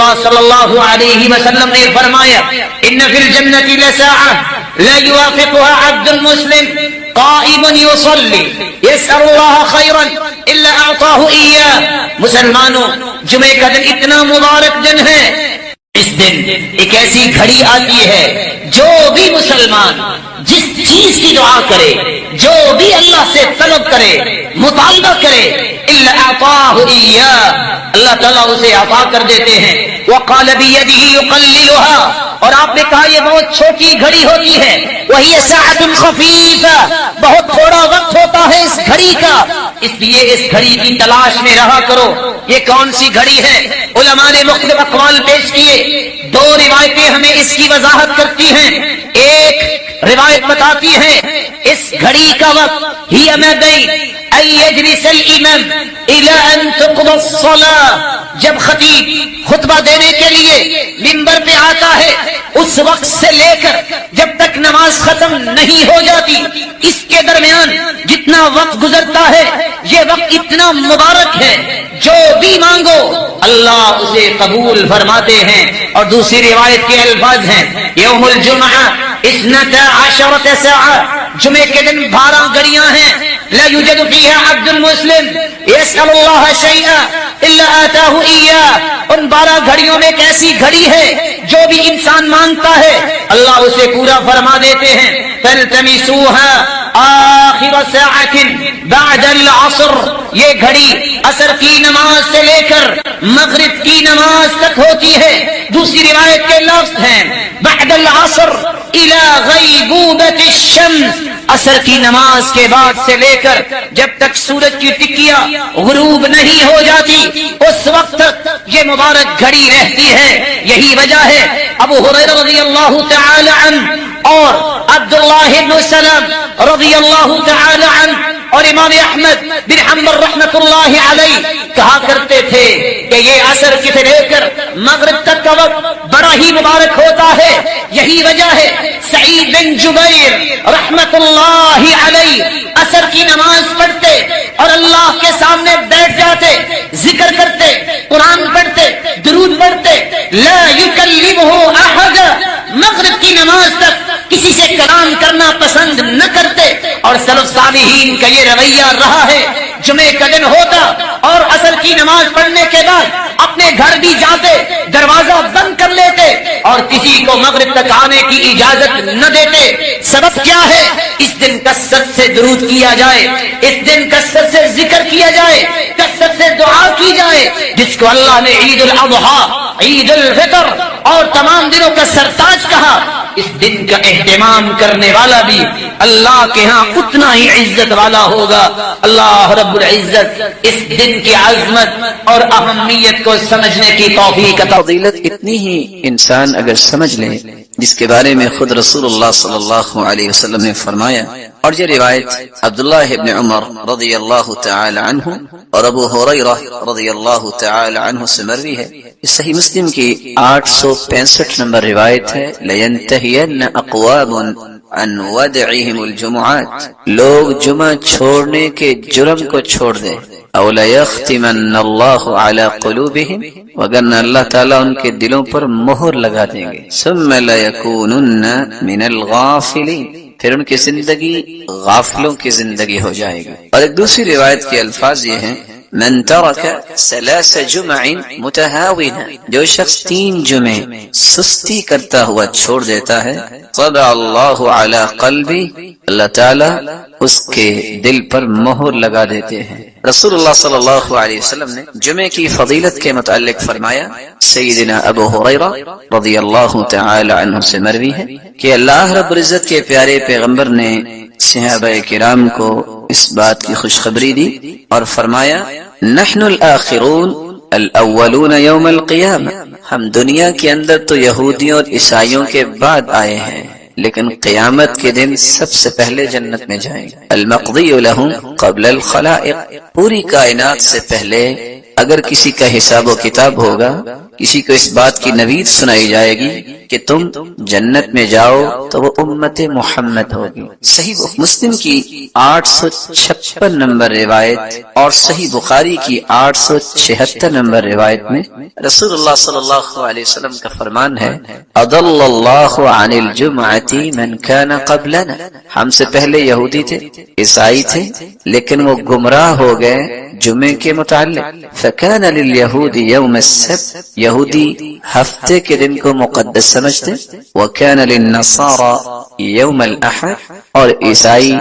اللہ صلی اللہ علیہ وسلم نے فرمایا ان فی الجنۃ لساعة لا يوافقها عبد مسلم قائم يصلي يسأل الله خيرا الا اعطاه اياه. مسلمانوں، جمعہ کا دن اتنا مبارک دن ہے، اس دن ایک ایسی گھڑی آتی ہے جو بھی مسلمان جس چیز کی دعا کرے، جو بھی اللہ سے طلب کرے، مطالبہ کرے، الا اعطاه اياه، اللہ تعالیٰ اسے عطا کر دیتے ہیں. وقال بيده يقللها، اور آپ نے کہا یہ بہت چھوٹی گھڑی ہوتی ہے. وہی ساعة خفيفة، بہت تھوڑا وقت ہوتا ہے اس گھڑی کا، اس لیے اس گھڑی کی تلاش میں رہا کرو. یہ کون سی گھڑی ہے؟ علماء نے مختلف اقوال پیش کیے. دو روایتیں ہمیں اس کی وضاحت کرتی ہیں. ایک روایت بتاتی ہے اس گھڑی کا وقت ہی ما بین ان یجلس الامام الى ان تقضى الصلاة، جب خطیب خطبہ دینے کے لیے منبر پہ آتا ہے اس وقت سے لے کر جب تک نماز ختم نہیں ہو جاتی، اس کے درمیان جتنا وقت گزرتا ہے یہ وقت اتنا مبارک ہے، جو بھی مانگو اللہ اسے قبول فرماتے ہیں. اور دوسری روایت کے الفاظ ہیں یوم الجمعہ 12 ساعة، جمعے کے دن 12 گھڑیاں ہیں. لا يوجد فيها عبد مسلم يسأل الله شيئا الا آتاه اياه، ان 12 گھڑیوں میں ایک ایسی گھڑی ہے جو بھی انسان مانگتا ہے اللہ اسے پورا فرما دیتے ہیں. فالتمسوها آخر ساعة بعد العصر، یہ گھڑی عصر کی نماز سے لے کر مغرب کی نماز تک ہوتی ہے. دوسری روایت کے لفظ ہیں بعد العصر الى غیبوبة الشمس، عصر کی نماز کے بعد سے لے کر جب تک سورج کی ٹکیا غروب نہیں ہو جاتی اس وقت تک یہ مبارک گھڑی رہتی ہے. یہی وجہ ہے ابو ہریرہ رضی اللہ تعالی عنہ اور عبداللہ بن سلام رضی اللہ تعالی عنہ اور امام احمد بن حنبل رحمۃ اللہ علیہ کہا کرتے تھے کہ یہ عصر سے لے کر مغرب تک کا وقت بڑا ہی مبارک ہوتا ہے. یہی وجہ ہے سعید بن جبیر رحمۃ اللہ علیہ عصر کی نماز پڑھتے اور اللہ کے سامنے بیٹھ جاتے، ذکر کرتے، قرآن پڑھتے، درود پڑھتے. لا یکلمہ احد، مغرب کی نماز تک کسی سے کلام کرنا پسند نہ کرتے. اور سلف صالحین کا یہ رویہ رہا ہے، جمعے کا دن ہوتا اور عصر کی نماز پڑھنے کے بعد اپنے گھر بھی جاتے، دروازہ بند کر لیتے اور کسی کو مغرب تک آنے کی اجازت نہ دیتے. سبب کیا ہے؟ اس دن کثرت سے درود کیا جائے، اس دن کثرت سے ذکر کیا جائے، کثرت سے دعا کی جائے، جس کو اللہ نے عید الاضحیٰ، عید الفطر اور تمام دنوں کا سرتاج کہا. اس دن کا اہتمام کرنے والا بھی اللہ کے ہاں اتنا ہی عزت والا ہوگا. اللہ رب العزت اس دن کی عظمت اور اہمیت کو سمجھنے کی توفیق عطا. فضیلت اتنی ہی انسان اگر سمجھ لے جس کے بارے میں خود رسول اللہ صلی اللہ علیہ وسلم نے فرمایا. اور یہ روایت عبداللہ ابن عمر رضی اللہ تعالی عنہ اور ابو ہریرہ رضی اللہ تعالی عنہ سے مروی ہے. صحیح مسلم کی 865 نمبر روایت ہے. لینتہین اقوام عن ودعهم الجمعات، لوگ جمعہ چھوڑنے کے جرم کو چھوڑ دیں. او لیختمن اللہ علی قلوبہم، وگرنہ اللہ تعالیٰ ان کے دلوں پر مہر لگا دیں گے. ثم لیکونن من الغافلین، پھر ان کی زندگی غافلوں کی زندگی ہو جائے گی. اور ایک دوسری روایت کے الفاظ یہ ہیں من ترک 3 جمع متہاونا، جو شخص 3 جمعے سستی کرتا ہوا چھوڑ دیتا ہے، طبع اللہ علی قلبی، اللہ تعالی اس کے دل پر مہر لگا دیتے ہیں. رسول اللہ صلی اللہ علیہ وسلم نے جمعے کی فضیلت کے متعلق فرمایا. سیدنا ابو ہریرہ رضی اللہ تعالی عنہ سے مروی ہے کہ اللہ رب العزت کے پیارے پیغمبر نے صحابہ کرام کو اس بات کی خوشخبری دی اور فرمایا نحن الآخرون الاولون یوم القیامہ، ہم دنیا کے اندر تو یہودیوں اور عیسائیوں کے بعد آئے ہیں، لیکن قیامت کے دن سب سے پہلے جنت میں جائیں گے. المقضی لهم قبل الخلائق، پوری کائنات سے پہلے اگر کسی کا حساب و کتاب ہوگا، کسی کو اس بات کی نوید سنائی جائے گی کہ تم جنت میں جاؤ تو وہ امت محمد ہوگی۔ صحیح مسلم کی 856 نمبر روایت اور صحیح بخاری کی 876 نمبر روایت میں رسول اللہ صلی اللہ علیہ وسلم کا فرمان ہے، اضل اللہ عن الجمعۃ من کان قبلنا، ہم سے پہلے یہودی تھے، عیسائی تھے، لیکن وہ گمراہ ہو گئے جمعے کے متعلق۔ فکان لليهود يوم السبت، یہودی ہفتے کے دن کو مقدس سمجھتے، وکان للنصارى يوم الاحد، اور عیسائی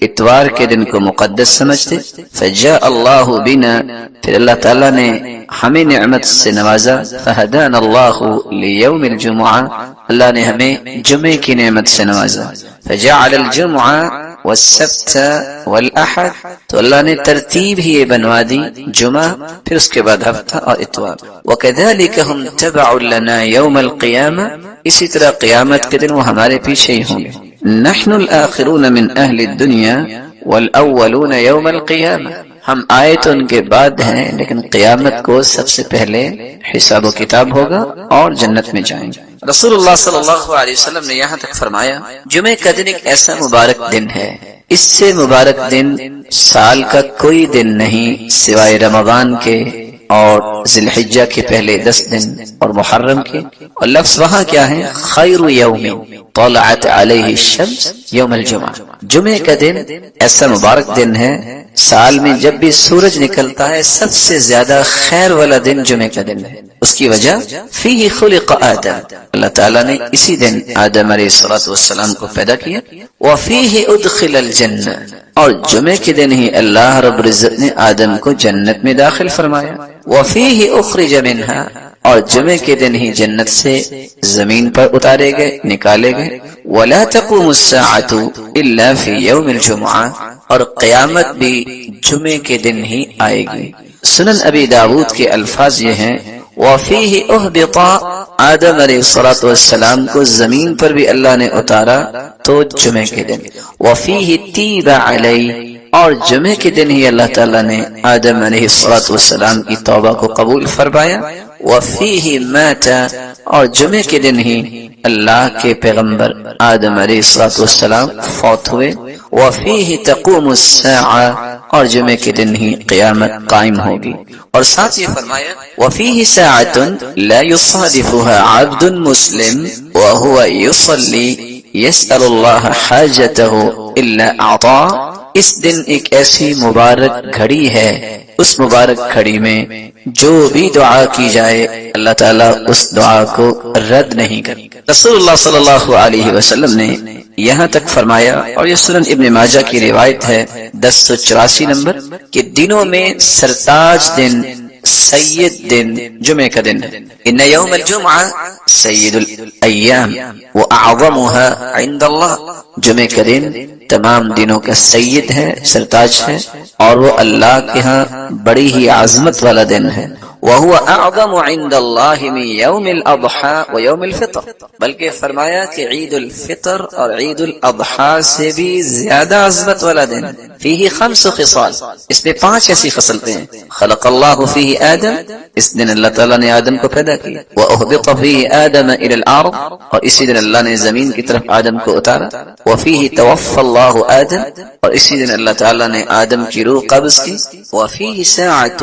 اتوار کے دن کو مقدس سمجھتے۔ فجاء اللہ بنا، پھر اللہ تعالیٰ نے ہمیں نعمت سے نوازا، فہدانا اللہ لیوم الجمعہ، اللہ نے ہمیں جمعے کی نعمت سے نوازا۔ فجعل الجمعہ والسبت والاحد، تو اللہ نے ترتیب ہی بنوا دی، جمعہ پھر اس کے بعد ہفتہ اور اتوار۔ وکذالک ہم تبع لنا یوم القیامہ، اسی طرح قیامت کے دن وہ ہمارے پیچھے ہی ہوں گے۔ نحن الآخرون من اہل الدنیا والاولون یوم القیامہ، ہم آئے تو ان کے بعد ہیں، لیکن قیامت کو سب سے پہلے حساب و کتاب ہوگا اور جنت میں جائیں گے۔ رسول اللہ صلی اللہ علیہ وسلم نے یہاں تک فرمایا، جمعہ کا دن ایک ایسا مبارک دن ہے، اس سے مبارک دن سال کا کوئی دن نہیں سوائے رمضان کے اور ذی الحجہ کے پہلے 10 دن اور محرم کے۔ اور لفظ وہاں کیا ہے؟ خیر یوم طلعت علیہ الشمس یوم الجمعہ، جمعے کا دن ایسا مبارک دن ہے، سال میں جب بھی سورج نکلتا ہے سب سے زیادہ خیر والا دن جمعے کا دن ہے۔ اس کی وجہ فیہ خلق آدم، اللہ تعالیٰ نے اسی دن آدم علیہ السلام کو پیدا کیا۔ وفیہ ادخل الجنہ، اور جمعے کے دن ہی اللہ رب العزت نے آدم کو جنت میں داخل فرمایا۔ وفیہ اخرج منہا، اور جمعے کے دن ہی جنت سے زمین پر اتارے گئے، نکالے گئے۔ ولا تقوم الساعۃ الا فی یوم الجمعہ، اور قیامت بھی جمعے کے دن ہی آئے گی۔ سنن ابی داود کے الفاظ یہ ہیں، وفیہ اہبط، آدم علیہ السلام کو زمین پر بھی اللہ نے اتارا تو جمعے کے دن۔ وفیہ تیب علی، اور جمعے کے دن ہی اللہ تعالیٰ نے آدم علیہ السلام کی توبہ کو قبول فرمایا۔ وفیہ مات، اور جمعے کے دن ہی اللہ کے پیغمبر آدم علیہ السلام فوت ہوئے۔ وفیہ تقوم الساعہ، اور جمعے کے دن ہی قیامت قائم ہوگی۔ اور ساتھ یہ فرمایا، وفیہ ساعۃ لا یصادفها عبد مسلم وهو يصلي يسأل الله حاجته الا اعطاه، اس دن ایک ایسی مبارک گھڑی ہے، اس مبارک گھڑی میں جو بھی دعا کی جائے اللہ تعالیٰ اس دعا کو رد نہیں کرتا۔ رسول اللہ صلی اللہ علیہ وسلم نے یہاں تک فرمایا، اور یہ سنن ابن ماجہ کی روایت ہے 1084 نمبر، کہ دنوں میں سرتاج دن، سید دن جمعہ کا دن ہے۔ ان یوم الجمعہ سید الایام واعظمها عند اللہ، جمعہ کا دن تمام دنوں کا سید ہے، سرتاج ہے، اور وہ اللہ کے ہاں بڑی ہی عظمت والا دن ہے۔ وهو اعظم عند اللہ من یوم الاضحى ویوم الفطر، بلکہ فرمایا کہ عید الفطر اور عید الاضحیٰ سے بھی زیادہ عظمت والا دن۔ فیہ 5 خصال، اس میں 5 ایسی خصلتیں ہیں۔ خلق اللہ فیہ آدم، اس دن اللہ تعالیٰ نے آدم کو پیدا کیا۔ واہبط فیہ آدم الى الارض، اور اسی دن اللہ نے زمین کی طرف آدم کو اتارا۔ وفیہ توفى اللہ آدم، اور اسی دن اللہ تعالیٰ نے آدم کی روح قبض کی۔ وفیہ ساعۃ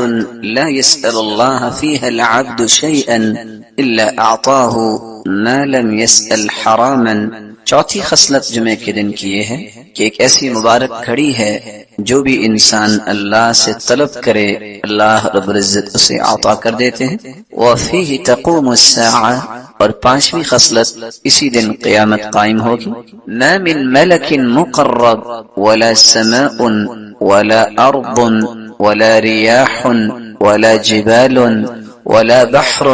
لا يسأل اللہ فيها العبد شيئا الا اعطاه ما لم يسأل حراما، چوتھی خصلت جمعے کے دن کی یہ ہے کہ ایک ایسی مبارک گھڑی ہے جو بھی انسان اللہ سے طلب کرے اللہ رب العزت اسے عطا کر دیتے ہیں۔ وفیہ تقوم الساعہ، اور 5ویں خصلت اسی دن قیامت قائم ہوگی۔ ما من ملک مقرب ولا سماء ولا ارض ولا ریاح ولا جبال ولا بحر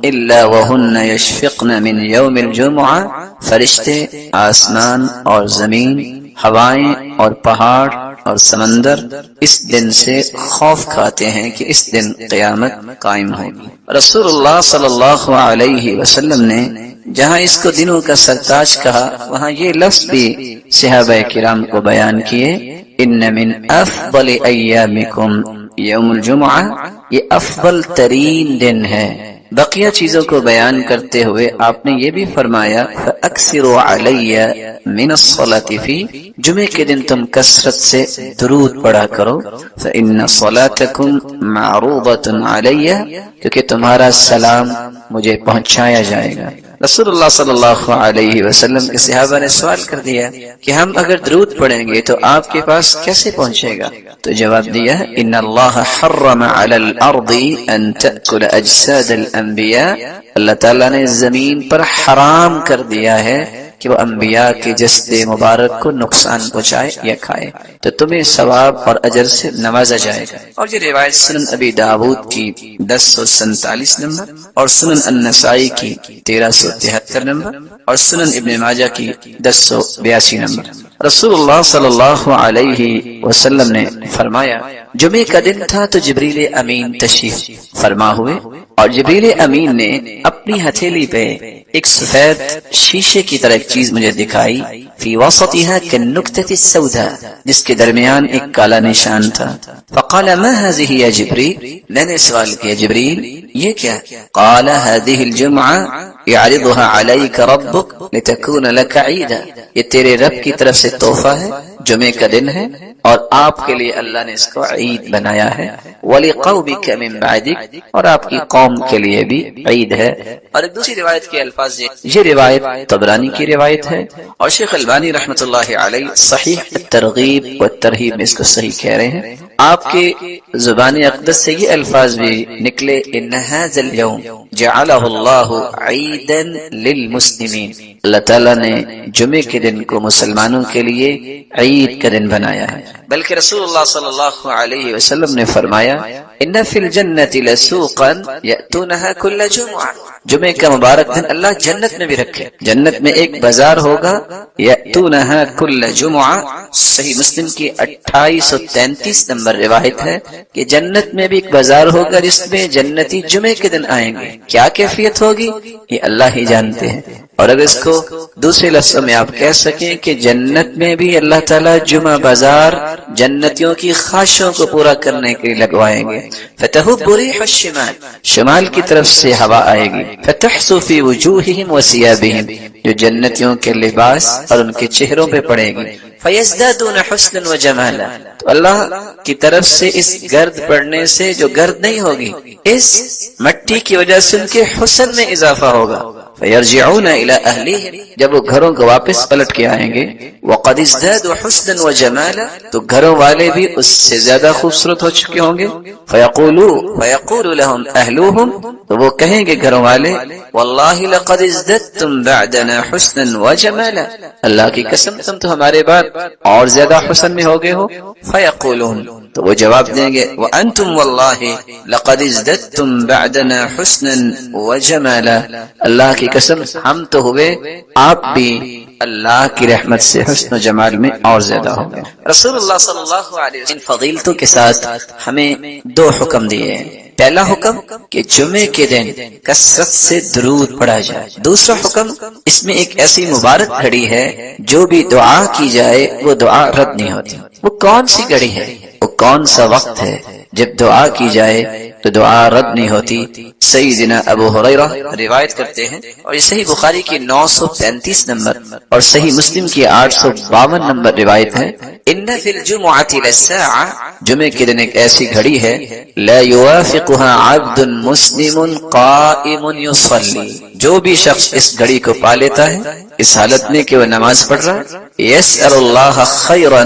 الا وهن يشفقن من يوم الجمعہ، فرشتے، آسمان اور زمین، ہوائیں اور پہاڑ اور سمندر اس دن سے خوف کھاتے ہیں کہ اس دن قیامت قائم ہوگی۔ رسول اللہ صلی اللہ علیہ وسلم نے جہاں اس کو دنوں کا سرتاج کہا، وہاں یہ لفظ بھی صحابہ کرام کو بیان کیے، ان من افضل ایامکم یوم الجمعہ یہ افضل ترین دن ہے۔ بقیہ چیزوں کو بیان کرتے ہوئے آپ نے یہ بھی فرمایا فَأَكْثِرُوا عَلَيَّ مِنَ الصَّلَاةِ فِي، جمعے کے دن تم کثرت سے درود پڑھا کرو، فَإِنَّ صَلَاتَكُمْ مَعْرُوضَةٌ عَلَيَّ، کیونکہ تمہارا سلام مجھے پہنچایا جائے گا۔ رسول اللہ صلی اللہ علیہ وسلم کے صحابہ نے سوال کر دیا کہ ہم اگر درود پڑھیں گے تو آپ کے پاس کیسے پہنچے گا؟ تو جواب دیا ان اللہ حرم علی الارض ان تأکل اجساد الانبیاء، اللہ تعالیٰ نے زمین پر حرام کر دیا ہے کہ وہ انبیاء کے جسد مبارک کو نقصان پہنچائے یا کھائے، تو تمہیں ثواب اور اجر سے نوازا جائے گا۔ اور یہ روایت سنن ابی داود کی 1047 نمبر اور سنن النسائی کی 1373 نمبر اور سنن ابن ماجہ کی 1082 نمبر۔ رسول اللہ صلی اللہ علیہ وسلم نے فرمایا جمعے کا دن تھا تو جبریل امین تشریف فرما ہوئے، اور جبریل امین نے اپنی ہتھیلی پہ ایک سفید شیشے کی طرح ایک چیز مجھے دکھائی، فی وسطها كالنکتة السوداء، جس کے درمیان ایک کالا نشان تھا۔ فقال ما هذه يا جبریل، میں نے سوال کیا جبریل یہ کیا؟ قال هذه الجمعة يعرضها عليك ربك لتكون لك عيدا، یہ تیرے رب کی طرف سے تحفہ ہے، جمعے کا دن ہے اور آپ کے لیے اللہ نے اس کو عید بنایا ہے، وَلِقَوْمِكَ مِن بَعْدِكَ، اور آپ کی قوم کے لیے بھی عید ہے۔ اور ایک دوسری روایت کے الفاظ یہ روایت طبرانی کی روایت ہے، اور شیخ البانی رحمۃ اللہ علیہ صحیح الترغیب والترہیب میں اس کو صحیح کہہ رہے ہیں۔ آپ کے زبان اقدس سے یہ الفاظ بھی نکلے ان هذا اليوم جعله اللہ عیدا للمسلمین، اللہ تعالیٰ نے جمعے کے دن کو مسلمانوں کے لیے عید کا دن بنایا ہے۔ بلکہ رسول اللہ صلی اللہ علیہ وسلم نے فرمایا ان فی الجنۃ لسوقا یأتونها کل جمعہ، جمعے کا مبارک دن اللہ جنت میں بھی رکھے، جنت میں ایک بازار ہوگا یأتونها کل جمعہ، صحیح مسلم کی 2833 نمبر روایت ہے کہ جنت میں بھی ایک بازار ہوگا جس میں جنتی جمعے کے دن آئیں گے، کیا کیفیت ہوگی یہ اللہ ہی جانتے ہیں۔ اور اگر اس کو دوسرے لفظوں میں آپ کہہ سکیں کہ جنت میں بھی اللہ تعالیٰ جمعہ بازار جنتیوں کی خواہشوں کو پورا کرنے کے لیے لگوائیں گے۔ فتحب ريح الشمال، شمال کی طرف سے ہوا آئے گی، فتحسو فی وجوہہم وثيابہم، جو جنتیوں کے لباس اور ان کے چہروں پہ پڑے گی، فیزدادون حسنا وجمالا، تو اللہ کی طرف سے اس گرد پڑنے سے جو گرد نہیں ہوگی، اس مٹی کی وجہ سے ان کے حسن میں اضافہ ہوگا، فیرجعون الی اہلہم، جب وہ گھروں کو واپس پلٹ کے آئیں گے، وقد ازدادوا حسنا وجمالا، تو گھروں والے بھی اس سے زیادہ خوبصورت ہو چکے ہوں گے، فیقول لهم اہلوہم، تو وہ کہیں گے گھروں والے واللہ لقد ازددتم بعدنا حسنا وجمالا، اللہ کی قسم تم تو ہمارے بعد اور زیادہ حسن میں ہو گئے ہو، فیقولون، تو وہ جواب دیں گے وانتم واللہ لقد ازددتم بعدنا حسنا وجمالا، اللہ کی قسم ہم تو ہوئے آپ بھی اللہ کی رحمت سے حسن و جمال میں اور زیادہ ہو گئے۔ رسول اللہ صلی اللہ علیہ وسلم فضیلتوں کے ساتھ ہمیں دو حکم دیے ہیں، پہلا حکم کہ جمعے کے دن کثرت سے درود پڑھا جائے، دوسرا حکم اس میں ایک ایسی مبارک گھڑی ہے جو بھی دعا کی جائے وہ دعا رد نہیں ہوتی۔ وہ کون سی گھڑی ہے، وہ کون سا وقت ہے جب دعا کی جائے تو دعا رد نہیں ہوتی؟ سیدنا ابو ہریرہ روایت کرتے ہیں، اور یہ صحیح بخاری کی 935 نمبر اور صحیح مسلم کی 852 نمبر روایت ہے، ان فی الجمعۃ للساعہ، جمعے کے دن ایک ایسی گھڑی ہے، لا یوافقها عبد مسلم قائم یصلی، جو بھی شخص اس گھڑی کو پا لیتا ہے اس حالت میں کہ وہ نماز پڑھ رہا ہے، یسأل اللہ خیرا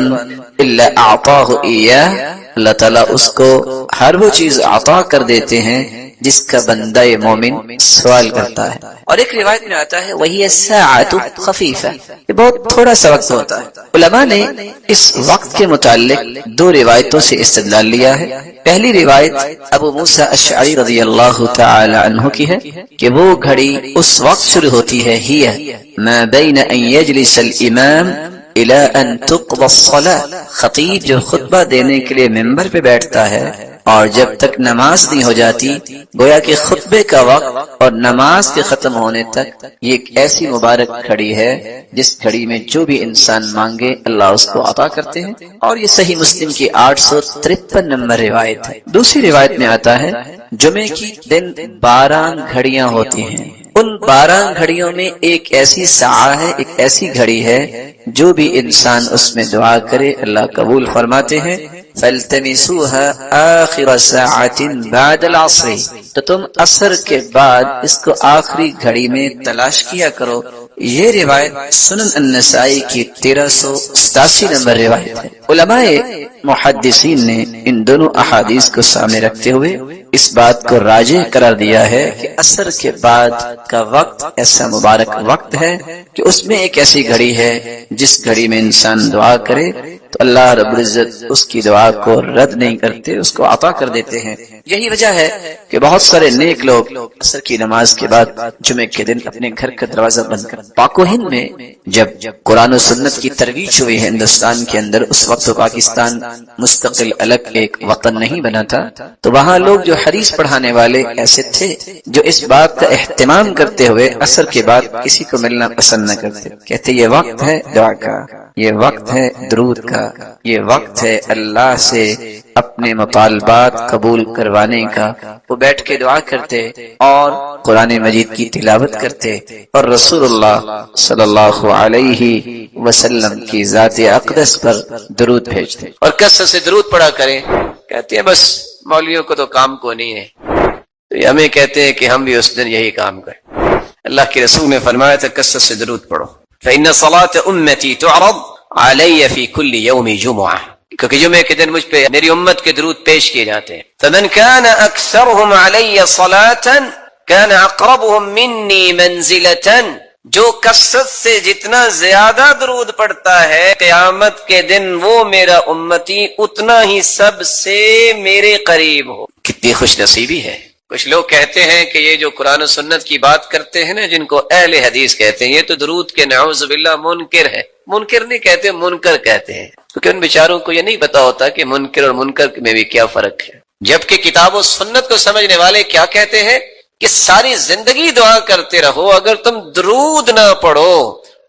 الا اعطاہ ایاہ، اللہ تعالیٰ اس کو ہر وہ چیز عطا کر دیتے ہیں جس کا بندہ مومن سوال کرتا ہے۔ اور ایک روایت میں آتا ہے وہی الساعۃ خفیفہ، یہ بہت تھوڑا سا وقت ہوتا ہے۔ علماء نے اس وقت کے متعلق دو روایتوں سے استدلال لیا ہے۔ پہلی روایت ابو موسیٰ اشعری رضی اللہ تعالی عنہ کی ہے کہ وہ گھڑی اس وقت شروع ہوتی ہے، ہی ما بین ان یجلس الامام الى ان تقضى الصلاة، خطیب جو خطبہ دینے کے لیے ممبر پہ بیٹھتا ہے اور جب تک نماز نہیں ہو جاتی گویا کہ خطبے کا وقت اور نماز کے ختم ہونے تک یہ ایک ایسی مبارک گھڑی ہے جس گھڑی میں جو بھی انسان مانگے اللہ اس کو عطا کرتے ہیں، اور یہ صحیح مسلم کی 853 نمبر روایت ہے۔ دوسری روایت میں آتا ہے جمعے کی دن 12 گھڑیاں ہوتی ہیں، ان 12 گھڑیوں میں ایک ایسی ساعہ ہے، ایک ایسی گھڑی ہے جو بھی انسان اس میں دعا کرے اللہ قبول فرماتے ہیں۔ فَالْتَمِسُوهَا آخِرَ سَاعَةٍ بَعْدَ الْعَصْرِ، تو تم عصر کے بعد اس کو آخری گھڑی میں تلاش کیا کرو۔ یہ روایت سنن النسائی کی 1387 نمبر روایت ہے۔ علماء محدثین نے ان دونوں احادیث کو سامنے رکھتے ہوئے اس بات کو راجح قرار دیا ہے کہ عصر کے بعد کا وقت ایسا مبارک وقت ہے کہ اس میں ایک ایسی گھڑی ہے جس گھڑی میں انسان دعا کرے تو اللہ رب العزت اس کی دعا کو رد نہیں کرتے، اس کو عطا کر دیتے ہیں۔ یہی وجہ ہے کہ بہت سارے نیک لوگ عصر کی نماز کے بعد جمعے کے دن اپنے گھر کا دروازہ بند کر پاک و ہند میں جب قرآن و سنت کی ترویج ہوئی ہے ہندوستان کے اندر، اس وقت پاکستان مستقل الگ ایک وطن نہیں بنا تھا، تو وہاں لوگ جو حدیث پڑھانے والے ایسے تھے جو اس بات کا اہتمام کرتے ہوئے عصر کے بعد کسی کو ملنا پسند نہ کرتے، کہتے یہ وقت ہے دعا کا، یہ وقت ہے درود کا، یہ وقت ہے اللہ سے اپنے مطالبات قبول کروانے کا۔ وہ بیٹھ کے دعا کرتے اور قرآن مجید کی تلاوت کرتے اور رسول اللہ صلی اللہ علیہ وسلم کی ذات اقدس پر درود بھیجتے اور کثرت سے درود پڑھا کریں۔ کہتے ہیں بس مولویوں کو تو کام کو نہیں ہے، تو ہمیں کہتے ہیں کہ ہم بھی اس دن یہی کام کریں۔ اللہ کے رسول نے فرمایا تھا کثرت سے درود پڑھو، فإن صلاة أمتي تعرض علي في كل يوم جمعة، کیونکہ جمعے کے دن مجھ پہ میری امت کے درود پیش کیے جاتے ہیں۔ فمن كان أكثرهم علي صلاة كان أقربهم مني منزلة، جو کثرت سے جتنا زیادہ درود پڑھتا ہے قیامت کے دن وہ میرا امتی اتنا ہی سب سے میرے قریب ہو۔ کتنی خوش نصیبی ہے۔ کچھ لوگ کہتے ہیں کہ یہ جو قرآن و سنت کی بات کرتے ہیں نا، جن کو اہل حدیث کہتے ہیں، یہ تو درود کے نعوذ باللہ منکر ہے۔ منکر نہیں کہتے، منکر کہتے ہیں، کیونکہ ان بیچاروں کو یہ نہیں پتا ہوتا کہ منکر اور منکر میں بھی کیا فرق ہے۔ جبکہ کتاب و سنت کو سمجھنے والے کیا کہتے ہیں کہ ساری زندگی دعا کرتے رہو، اگر تم درود نہ پڑھو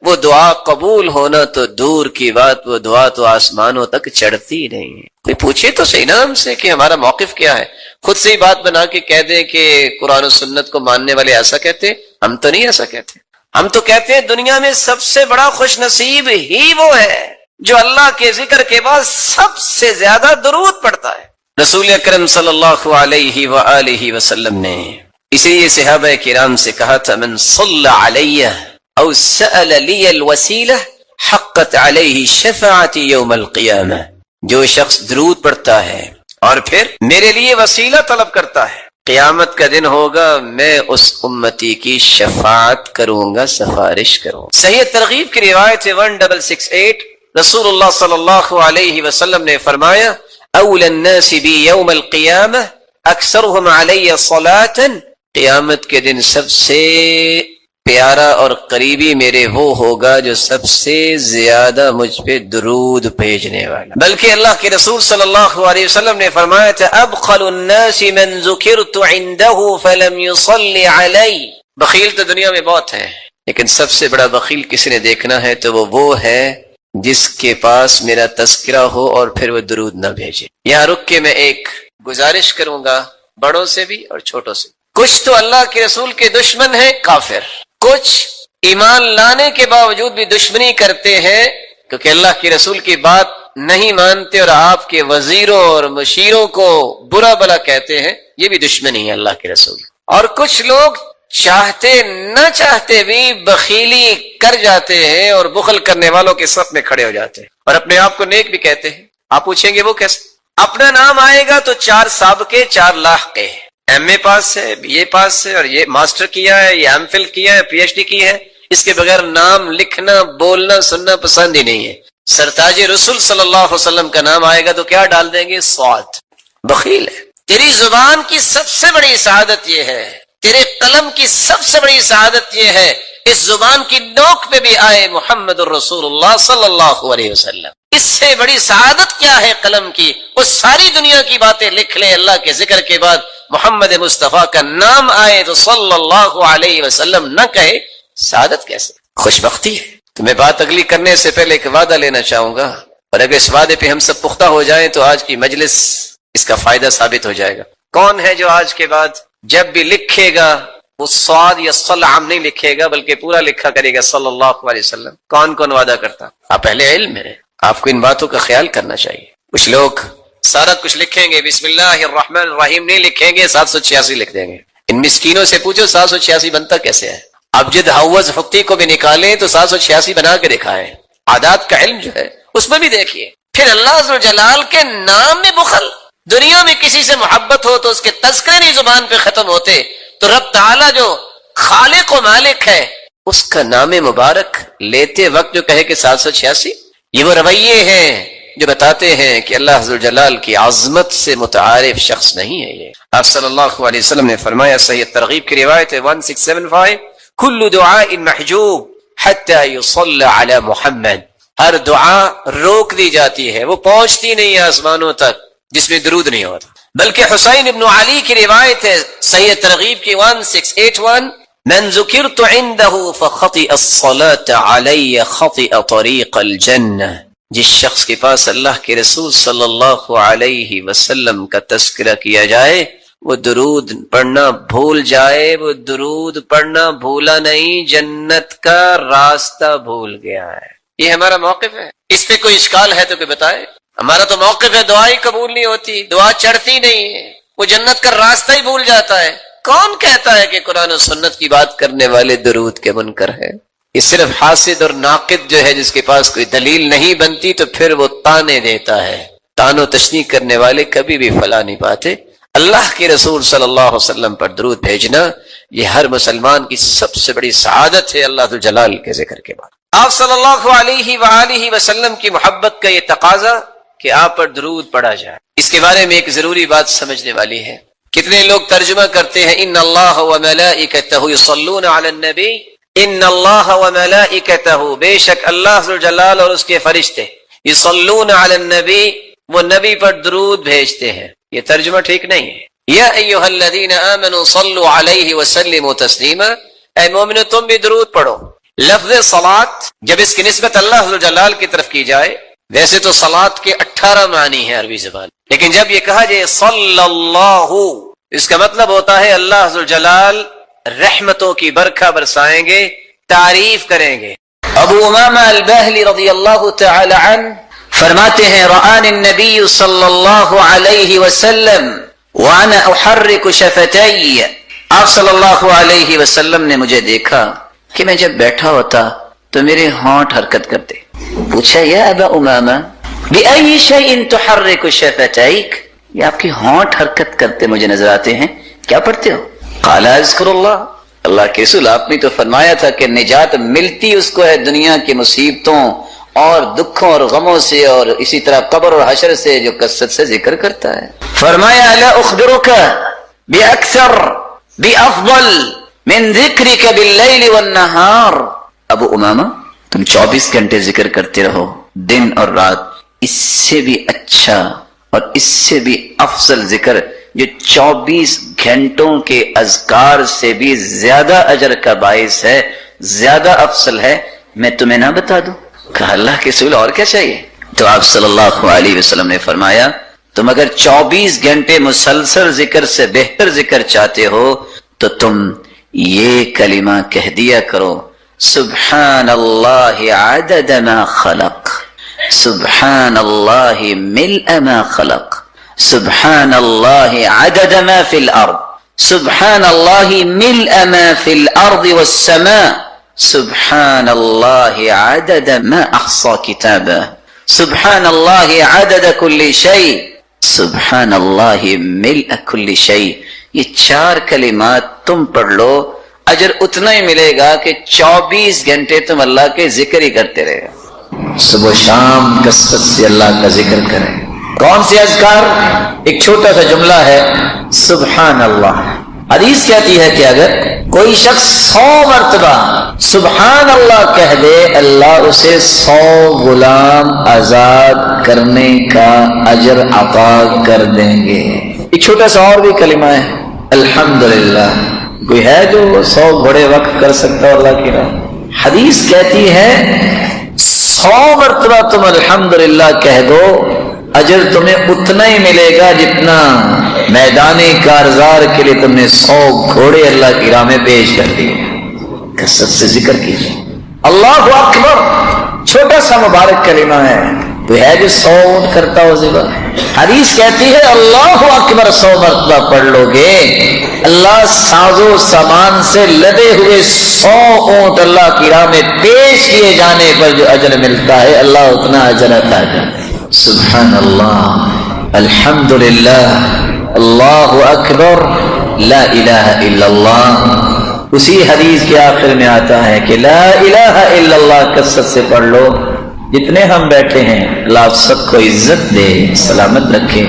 وہ دعا قبول ہونا تو دور کی بات، وہ دعا تو آسمانوں تک چڑھتی نہیں ہے۔ کوئی پوچھے تو صحیح نا ہم سے کہ ہمارا موقف کیا ہے، خود سے ہی بات بنا کے کہہ دیں کہ قرآن و سنت کو ماننے والے ایسا کہتے، ہم تو نہیں ایسا کہتے۔ ہم تو کہتے ہیں دنیا میں سب سے بڑا خوش نصیب ہی وہ ہے جو اللہ کے ذکر کے بعد سب سے زیادہ درود پڑھتا ہے۔ رسول اکرم صلی اللہ علیہ وآلہ وسلم نے اسی لیے صحابہ کرام سے کہا تھا من صلی علی او سأل لی الوسیلہ حقت علیہ شفاعت یوم القیامہ، جو شخص درود پڑھتا ہے اور پھر میرے لیے وسیلہ طلب کرتا ہے، قیامت کا دن ہوگا میں اس امتی کی شفاعت کروں گا، سفارش کروں گا۔ صحیح ترغیب کی روایت 1668 رسول اللہ صلی اللہ علیہ وسلم نے فرمایا اول الناس بی یوم القیامہ اکثرهم علی صلاۃ، قیامت کے دن سب سے پیارا اور قریبی میرے وہ ہوگا جو سب سے زیادہ مجھ پہ درود بھیجنے والا۔ بلکہ اللہ کے رسول صلی اللہ علیہ وسلم نے فرمایا تھا ابخل الناس من ذکرت عنده فلم يصلی علی، بخیل تو دنیا میں بہت ہیں لیکن سب سے بڑا بخیل کسی نے دیکھنا ہے تو وہ ہے جس کے پاس میرا تذکرہ ہو اور پھر وہ درود نہ بھیجے۔ یہاں رک کے میں ایک گزارش کروں گا بڑوں سے بھی اور چھوٹوں سے۔ کچھ تو اللہ کے رسول کے دشمن ہیں کافر، کچھ ایمان لانے کے باوجود بھی دشمنی کرتے ہیں کیونکہ اللہ کے رسول کی بات نہیں مانتے اور آپ کے وزیروں اور مشیروں کو برا بلا کہتے ہیں، یہ بھی دشمنی ہے اللہ کے رسول۔ اور کچھ لوگ چاہتے نہ چاہتے بھی بخیلی کر جاتے ہیں اور بخل کرنے والوں کے صف میں کھڑے ہو جاتے ہیں اور اپنے آپ کو نیک بھی کہتے ہیں۔ آپ پوچھیں گے وہ کیسے؟ اپنا نام آئے گا تو 4 سابقے 4 لاحقے، ایم اے پاس ہے، بی اے پاس ہے اور یہ ماسٹر کیا ہے، یہ ایم فل کیا ہے، پی ایچ ڈی کی ہے، اس کے بغیر نام لکھنا بولنا سننا پسند ہی نہیں ہے۔ سرتاج رسول صلی اللہ علیہ وسلم کا نام آئے گا تو کیا ڈال دیں گے؟ صاد۔ بخیل ہے۔ تیری زبان کی سب سے بڑی سعادت یہ ہے، تیرے قلم کی سب سے بڑی سعادت یہ ہے اس زبان کی نوک پہ بھی آئے محمد الرسول اللہ صلی اللہ علیہ وسلم، اس سے بڑی سعادت کیا ہے قلم کی؟ وہ ساری دنیا کی باتیں لکھ لے، اللہ کے ذکر کے بعد محمد مصطفیٰ کا نام آئے تو صلی اللہ علیہ وسلم نہ کہے، سعادت کیسے؟ خوش بختی ہے۔ تو میں بات اگلی کرنے سے پہلے ایک وعدہ لینا چاہوں گا، اور اگر اس وعدے پہ ہم سب پختہ ہو جائیں تو آج کی مجلس اس کا فائدہ ثابت ہو جائے گا۔ کون ہے جو آج کے بعد جب بھی لکھے گا وہ صاد یا صلعم نہیں لکھے گا بلکہ پورا لکھا کرے گا صلی اللہ علیہ وسلم؟ کون کون وعدہ کرتا؟ آپ اہل علم ہیں، آپ کو ان باتوں کا خیال کرنا چاہیے۔ کچھ لوگ سارا کچھ لکھیں گے، بسم اللہ الرحمن الرحیم نہیں لکھیں گے، 786 لکھ دیں گے۔ ان مسکینوں سے پوچھو 786 بنتا کیسے ہے؟ ابجد حوض حقی کو بھی نکالیں تو 786 بنا کے دکھائیں۔ عادات کا علم جو ہے اس میں بھی دیکھیے۔ پھر اللہ عز و جلال کے نام میں بخل، دنیا میں کسی سے محبت ہو تو اس کے تذکرے نہیں زبان پہ ختم ہوتے، تو رب تعالیٰ جو خالق و مالک ہے اس کا نام مبارک لیتے وقت جو کہے کہ 786، یہ وہ رویے ہیں جو بتاتے ہیں کہ اللہ عز و جلال کی عظمت سے متعارف شخص نہیں ہے یہ۔ آپ صلی اللہ علیہ وسلم نے فرمایا، صحیح ترغیب کی روایت ہے 1675، کل دعاء محجوب حتی یصلی علی محمد، ہر دعا روک دی جاتی ہے، وہ پہنچتی نہیں ہے آسمانوں تک جس میں درود نہیں ہوتا۔ بلکہ حسین ابن علی کی روایت ہے صحیح ترغیب کی 1681، من ذکرت عنده فخطئ الصلاة علی خطئ طریق الجنہ، جس شخص کے پاس اللہ کے رسول صلی اللہ علیہ وسلم کا تذکرہ کیا جائے وہ درود پڑھنا بھول جائے، وہ درود پڑھنا بھولا نہیں، جنت کا راستہ بھول گیا ہے۔ یہ ہمارا موقف ہے، اس پہ کوئی اشکال ہے تو کوئی بتائے۔ ہمارا تو موقف ہے دعا ہی قبول نہیں ہوتی، دعا چڑھتی نہیں ہے، وہ جنت کا راستہ ہی بھول جاتا ہے۔ کون کہتا ہے کہ قرآن و سنت کی بات کرنے والے درود کے منکر ہے؟ یہ صرف حاسد اور ناقد جو ہے جس کے پاس کوئی دلیل نہیں بنتی تو پھر وہ تانے دیتا ہے۔ تان و تشنیع کرنے والے کبھی بھی فلاح نہیں پاتے۔ اللہ کے رسول صلی اللہ علیہ وسلم پر درود بھیجنا یہ ہر مسلمان کی سب سے بڑی سعادت ہے اللہ ذو جلال کے ذکر کے بعد۔ آپ صلی اللہ علیہ وآلہ وسلم کی محبت کا یہ تقاضا کہ آپ پر درود پڑھا جائے، اس کے بارے میں ایک ضروری بات سمجھنے والی ہے۔ کتنے لوگ ترجمہ کرتے ہیں ان اللہ وملائکتہ یصلون علی النبی، ان اللہ وملائکتہ، بے شک اللہ ذو جلال اور اس کے فرشتے، یصلون علی النبی، وہ نبی پر درود بھیجتے ہیں۔ یہ ترجمہ ٹھیک نہیں ہے۔ یا ایھا الذین آمنوا صلوا علیہ وسلموا تسلیما، اے مومنو تم بھی درود پڑھو۔ لفظ صلاۃ جب اس کی نسبت اللہ ذو جلال کی طرف کی جائے، ویسے تو صلاۃ کے 18 معنی ہیں عربی زبان، لیکن جب یہ کہا جائے صلی اللہ، اس کا مطلب ہوتا ہے اللہ ذو جلال رحمتوں کی برکھا برسائیں گے، تعریف کریں گے۔ ابو امامہ الباہلی رضی اللہ تعالی عنہ فرماتے ہیں رآنی النبی صلی اللہ علیہ وسلم وانا احرک شفتی، آپ صلی اللہ علیہ وسلم نے مجھے دیکھا کہ میں جب بیٹھا ہوتا تو میرے ہونٹ حرکت کرتے۔ پوچھا یا ابا امامہ بأي شيء تحرك شفتيك، یہ آپ کی ہونٹ حرکت کرتے مجھے نظر آتے ہیں، کیا پڑھتے ہو؟ قال اذکر اللہ، اللہ کے رسول آپ نے تو فرمایا تھا کہ نجات ملتی اس کو ہے دنیا کی مصیبتوں اور دکھوں اور غموں سے، اور اسی طرح قبر اور حشر سے جو کثرت سے ذکر کرتا ہے۔ فرمایا الا اخبرک باکثر بافضل من ذکرک باللیل والنہار، ابو امامہ تم 24 گھنٹے ذکر کرتے رہو دن اور رات، اس سے بھی اچھا اور اس سے بھی افضل ذکر جو 24 گھنٹوں کے اذکار سے بھی زیادہ اجر کا باعث ہے، زیادہ افضل ہے، میں تمہیں نہ بتا دوں؟ کہا اللہ کے رسول اور کیا چاہیے؟ تو آپ صلی اللہ علیہ وسلم نے فرمایا تم اگر 24 گھنٹے مسلسل ذکر سے بہتر ذکر چاہتے ہو تو تم یہ کلمہ کہہ دیا کرو، سبحان اللہ عدد ما خلق، سبحان اللہ ملء ما خلق، سبحان اللہ عدد ما فی الارض، سبحان اللہ ملء ما فی الارض والسماء، سبحان اللہ عدد ما احصى کتابہ، سبحان اللہ عدد کل شیء، سبحان اللہ ملء کل شیء۔ یہ 4 کلمات تم پڑھ لو، اجر اتنا ہی ملے گا کہ 24 گھنٹے تم اللہ کے ذکر ہی کرتے رہے گا۔ صبح شام کثرت سے اللہ کا ذکر کریں۔ کون سے اذکار؟ ایک چھوٹا سا جملہ ہے سبحان اللہ۔ حدیث کہتی ہے کہ اگر کوئی شخص 100 مرتبہ سبحان اللہ کہہ دے، اللہ اسے 100 غلام آزاد کرنے کا اجر عطا کر دیں گے۔ ایک چھوٹا سا اور بھی کلمہ ہے الحمدللہ۔ کوئی ہے جو 100 گھوڑے وقف کر سکتا ہے اللہ کی راہ؟ حدیث کہتی ہے 100 مرتبہ تم الحمدللہ کہہ دو، اجر تمہیں اتنا ہی ملے گا جتنا میدان کارزار کے لیے تم نے 100 گھوڑے اللہ کی راہ میں پیش کر دیے۔ کثرت سے ذکر کیجیے اللہ اکبر، چھوٹا سا مبارک کلمہ ہے، تو ہے جو 100 اونٹ کرتا ہو ذبح۔ حدیث کہتی ہے اللہ اکبر 100 مرتبہ پڑھ لو گے، اللہ ساز و سامان سے لدے ہوئے 100 اونٹ اللہ کی راہ میں پیش کیے جانے پر جو اجر ملتا ہے، اللہ اتنا اجر عطا کرتا ہے۔ سبحان اللہ، الحمدللہ، اللہ اکبر، لا الہ الا اللہ۔ اسی حدیث کے آخر میں آتا ہے کہ لا الہ الا اللہ کثرت سے پڑھ لو۔ جتنے ہم بیٹھے ہیں اللہ آپ سب کو عزت دے، سلامت رکھے۔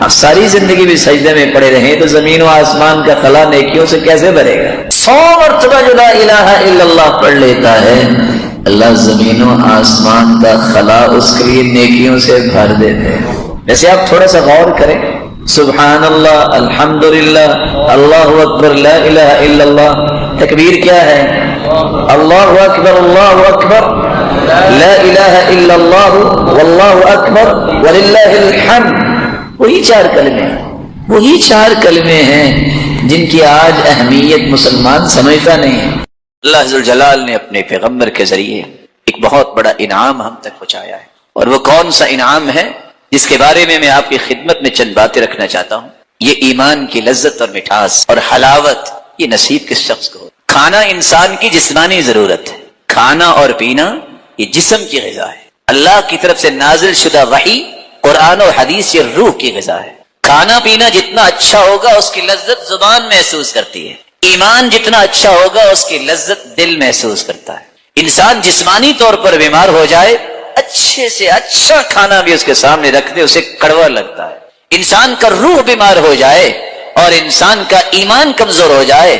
آپ ساری زندگی بھی سجدے میں پڑے رہیں تو زمین و آسمان کا خلا نیکیوں سے کیسے بھرے گا؟ 100 مرتبہ جو لا الہ الا اللہ پڑھ لیتا ہے، اللہ زمین و آسمان کا خلا اس کے لیے نیکیوں سے بھر دیتے ہیں۔ ویسے آپ تھوڑا سا غور کریں، سبحان اللہ، الحمدللہ، اللہ اکبر، لا الہ الا اللہ، تکبیر کیا ہے؟ اللہ اکبر، اللہ اکبر، لا الہ الا اللہ، واللہ اکبر وللہ الحمد۔ وہی 4 کلمے ہیں، وہی 4 کلمے ہیں جن کی آج اہمیت مسلمان سمجھتا نہیں ہے۔ اللہ ذوالجلال نے اپنے پیغمبر کے ذریعے ایک بہت بڑا انعام ہم تک پہنچایا ہے، اور وہ کون سا انعام ہے جس کے بارے میں آپ کی خدمت میں چند باتیں رکھنا چاہتا ہوں۔ یہ ایمان کی لذت اور مٹھاس اور حلاوت، یہ نصیب کس شخص کو ہو؟ کھانا انسان کی جسمانی ضرورت ہے، کھانا اور پینا یہ جسم کی غذا ہے۔ اللہ کی طرف سے نازل شدہ وحی، قرآن اور حدیث یہ روح کی غذا ہے۔ کھانا پینا جتنا اچھا ہوگا اس کی لذت زبان محسوس کرتی ہے، ایمان جتنا اچھا ہوگا اس کی لذت دل محسوس کرتا ہے۔ انسان جسمانی طور پر بیمار ہو جائے، اچھے سے اچھا کھانا بھی اس کے سامنے رکھ دے اسے کڑوا لگتا ہے۔ انسان کا روح بیمار ہو جائے اور انسان کا ایمان کمزور ہو جائے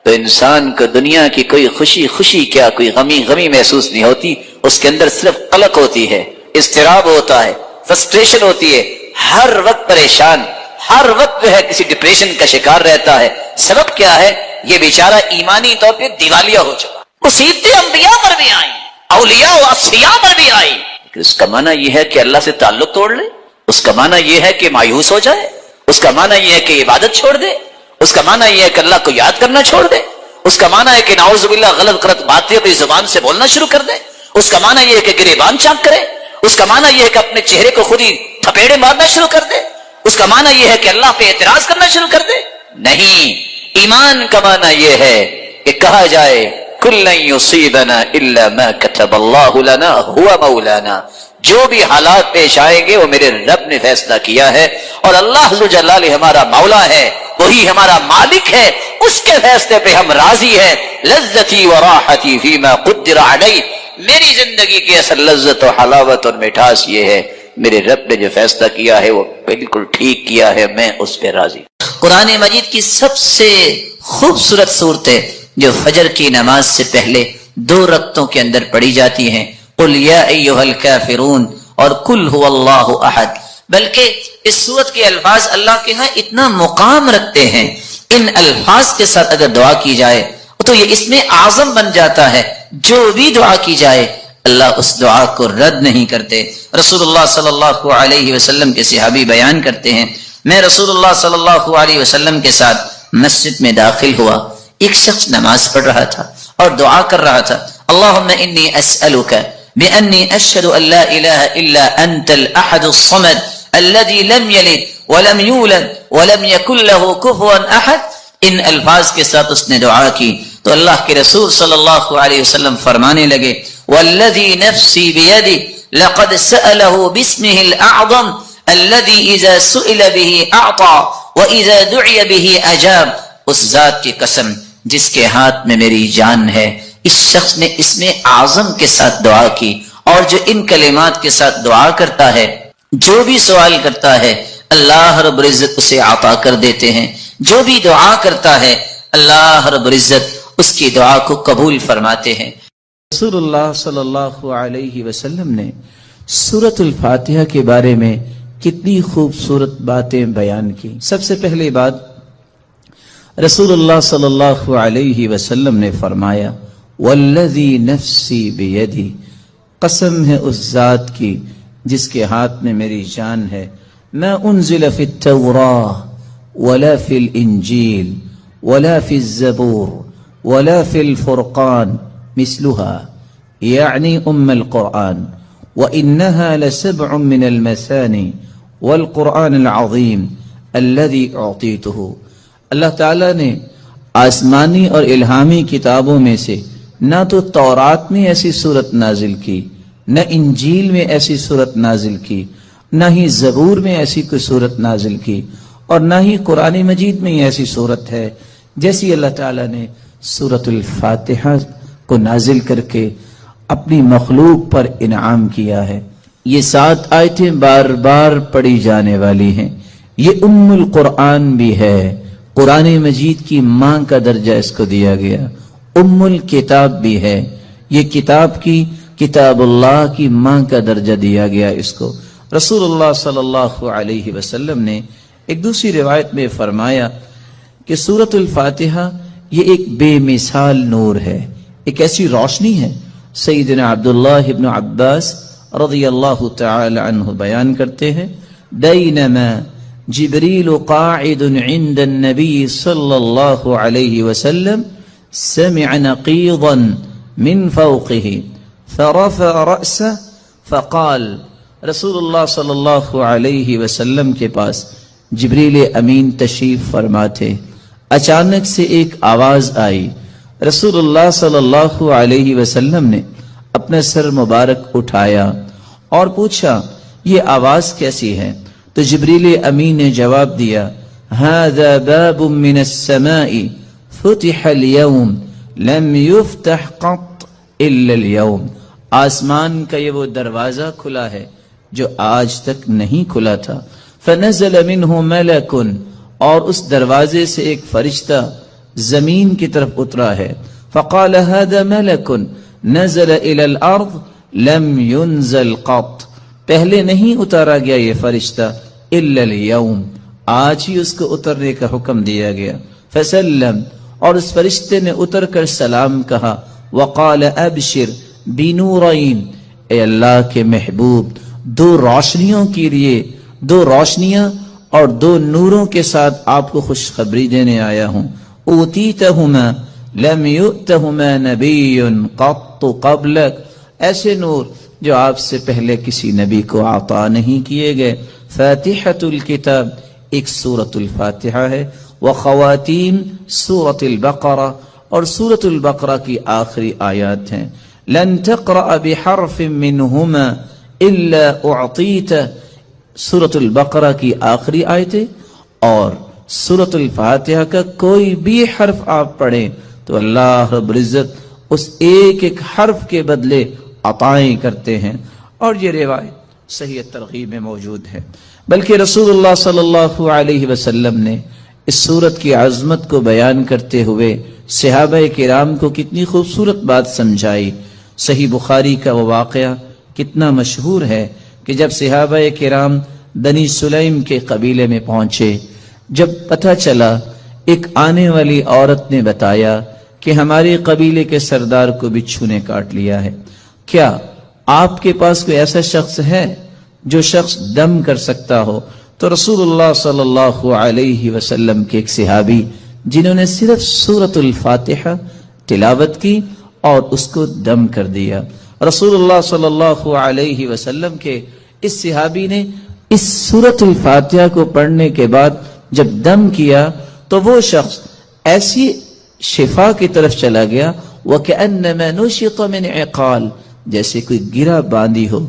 تو انسان کو دنیا کی کوئی خوشی خوشی کیا، کوئی غمی غمی محسوس نہیں ہوتی، اس کے اندر صرف قلق ہوتی ہے، اضطراب ہوتا ہے، فرسٹریشن ہوتی ہے، ہر وقت پریشان، ہر وقت جو ہے کسی ڈپریشن کا شکار رہتا ہے۔ سبب کیا ہے؟ یہ بیچارہ ایمانی طور پہ دیوالیہ ہو چکا۔ مصیبتیں انبیاء پر بھی آئیں، اولیاء و اصفیاء پر بھی آئیں، لیکن اس کا معنی یہ ہے کہ اللہ سے تعلق توڑ لے، اس کا معنی یہ ہے کہ مایوس ہو جائے، اس کا معنی یہ ہے کہ عبادت چھوڑ دے، اس کا معنی یہ ہے کہ اللہ کو یاد کرنا چھوڑ دے، اس کا معنی ہے کہ نعوذ باللہ غلط غلط باتیں اپنی زبان سے بولنا شروع کر دے، اس کا معنی یہ ہے کہ گریبان چاک کرے، اس کا معنی یہ ہے کہ اپنے چہرے کو خود ہی تھپیڑے مارنا شروع کر دے، اس کا معنی یہ ہے کہ اللہ پہ اعتراض کرنا شروع کر دے۔ نہیں، ایمان کا معنی یہ ہے کہ کہا جائے کل لن یصیبنا الا ما كتب اللہ لنا هو مولانا، جو بھی حالات پیش آئیں گے وہ میرے رب نے فیصلہ کیا ہے، اور اللہ ذوالجلال ہمارا مولا ہے، وہی ہمارا مالک ہے، اس کے فیصلے پہ ہم راضی ہیں۔ لذتی و راحتی فیما قدر علی، میری زندگی کی اصل لذت و حلاوت اور مٹھاس یہ ہے میرے رب نے جو فیصلہ کیا ہے وہ بالکل ٹھیک کیا ہے، میں اس پہ راضی۔ قرآن مجید کی سب سے خوبصورت صورتیں جو فجر کی نماز سے پہلے 2 رکعتوں کے اندر پڑھی جاتی ہیں، قل یا ایھا الکافرون اور قل ھو اللہ احد، بلکہ اس سورت کے الفاظ اللہ کے ہاں اتنا مقام رکھتے ہیں، ان الفاظ کے ساتھ اگر دعا کی جائے تو یہ اس میں اعظم بن جاتا ہے، جو بھی دعا کی جائے اللہ اس دعا کو رد نہیں کرتے۔ رسول اللہ صلی اللہ علیہ وسلم کے صحابی بیان کرتے ہیں، میں رسول اللہ صلی اللہ علیہ وسلم کے ساتھ مسجد میں داخل ہوا، ایک شخص نماز پڑھ رہا تھا اور دعا کر رہا تھا، اللہم انی اسألک بأنی اشہد ان لا الہ الا انت الاحد الصمد الذي لم يلد ولم يولد ولم يكن له كفوا احد۔ ان الفاظ کے ساتھ اس نے دعا کی تو اللہ کے رسول صلی اللہ علیہ وسلم فرمانے لگے، والذی نفسی بیدی لقد سألہ باسمہ الاعظم الذي اذا سئل به اعطى واذا دعی به اجاب۔ اس ذات کی قسم جس کے ہاتھ میں میری جان ہے، اس شخص نے اس میں اعظم کے ساتھ دعا کی، اور جو ان کلمات کے ساتھ دعا کرتا ہے، جو بھی سوال کرتا ہے اللہ رب العزت اسے عطا کر دیتے ہیں، جو بھی دعا کرتا ہے اللہ رب العزت اس کی دعا کو قبول فرماتے ہیں۔ رسول اللہ صلی اللہ علیہ وسلم نے سورۃ الفاتحہ کے بارے میں کتنی خوبصورت باتیں بیان کی۔ سب سے پہلی بات، رسول اللہ صلی اللہ علیہ وسلم نے فرمایا والذی نفسی بیدی، قسم ہے اس ذات کی جس کے ہاتھ میں میری جان ہے، ما انزل فی التوراہ ولا فی الانجیل ولا فی الزبور ولا فی الفرقان مثلها یعنی القرآن وإنها لسبع من المثانی والقرآن العظیم الذي اعطیته۔ اللہ تعالیٰ نے آسمانی اور الہامی کتابوں میں سے نہ تو تورات میں ایسی صورت نازل کی، نہ انجیل میں ایسی صورت نازل کی، نہ ہی زبور میں ایسی کوئی صورت نازل کی، اور نہ ہی قرآن مجید میں ایسی صورت ہے جیسی اللہ تعالیٰ نے سورۃ الفاتحہ کو نازل کر کے اپنی مخلوق پر انعام کیا ہے۔ یہ 7 آیتیں بار بار پڑھی جانے والی ہیں۔ یہ ام القرآن بھی ہے، قرآن مجید کی ماں کا درجہ اس کو دیا گیا، ام الکتاب بھی ہے، یہ کتاب اللہ کی ماں کا درجہ دیا گیا اس کو۔ رسول اللہ صلی اللہ علیہ وسلم نے ایک دوسری روایت میں فرمایا کہ سورۃ الفاتحہ یہ ایک بے مثال نور ہے، ایک ایسی روشنی ہے۔ سیدنا عبداللہ ابن عباس رضی اللہ تعالی عنہ بیان کرتے ہیں، بینما جبریل قاعد عند النبی صلی اللہ علیہ وسلم سمع نقیضا من فوقه فرفع رأسه فقال، رسول اللہ صلی اللہ علیہ وسلم کے پاس جبریل امین تشریف فرما تھے، اچانک سے ایک آواز آئی۔ رسول اللہ صلی اللہ علیہ وسلم نے اپنا سر مبارک اٹھایا اور پوچھا یہ آواز کیسی ہے؟ تو جبریل امین نے جواب دیا، هذا باب من السماء فتح اليوم لم يفتح قط الا اليوم، آسمان کا یہ وہ دروازہ کھلا ہے جو آج تک نہیں کھلا تھا۔ فنزل منه ملک، اور اس دروازے سے ایک فرشتہ زمین کی طرف اترا ہے۔ فقال هذا ملک نزل الى الارض لم ينزل قط، پہلے نہیں اتارا گیا یہ فرشتہ الا اليوم، آج ہی اس کو اترنے کا حکم دیا گیا۔ فسلم، اور اس فرشتے نے اتر کر سلام کہا۔ وقال ابشر بنورین، اے اللہ کے محبوب 2 روشنیوں کے لیے، 2 روشنیاں اور 2 نوروں کے ساتھ آپ کو خوشخبری دینے آیا ہوں۔ اوتیتہما لم یؤتہما نبی قط قبلک، ایسے نور جو آپ سے پہلے کسی نبی کو عطا نہیں کیے گئے۔ فاتحۃ الکتاب، ایک سورۃ الفاتحہ ہے، وخواتیم سورۃ البقرہ، اور سورۃ البقرہ کی آخری آیات ہیں۔ لن تقرأ بحرف منہما الا اعطیت، سورۃ البقرہ کی آخری آیتیں اور سورۃ الفاتحہ کا کوئی بھی حرف آپ پڑھیں تو اللہ رب العزت اس ایک ایک حرف کے بدلے عطائیں کرتے ہیں۔ اور یہ روایت صحیح ترغیب میں موجود ہے۔ بلکہ رسول اللہ صلی اللہ علیہ وسلم نے اس سورت کی عظمت کو بیان کرتے ہوئے صحابہ کرام کو کتنی خوبصورت بات سمجھائی۔ صحیح بخاری کا وہ واقعہ کتنا مشہور ہے کہ جب صحابہ کرام بنی سلیم کے قبیلے میں پہنچے، جب پتہ چلا، ایک آنے والی عورت نے بتایا کہ ہمارے قبیلے کے سردار کو بچھو نے کاٹ لیا ہے، کیا آپ کے پاس کوئی ایسا شخص ہے جو شخص دم کر سکتا ہو؟ تو رسول اللہ صلی اللہ علیہ وسلم کے ایک صحابی جنہوں نے صرف سورۃ الفاتحہ تلاوت کی اور اس کو دم کر دیا، رسول اللہ صلی اللہ علیہ وسلم کے اس صحابی نے اس سورۃ الفاتحہ کو پڑھنے کے بعد جب دم کیا تو وہ شخص ایسی شفا کی طرف چلا گیا، وَكَأَنَّمَا نُشِطَ مِنْ عِقَالٍ، جیسے کوئی گرہ باندھی ہو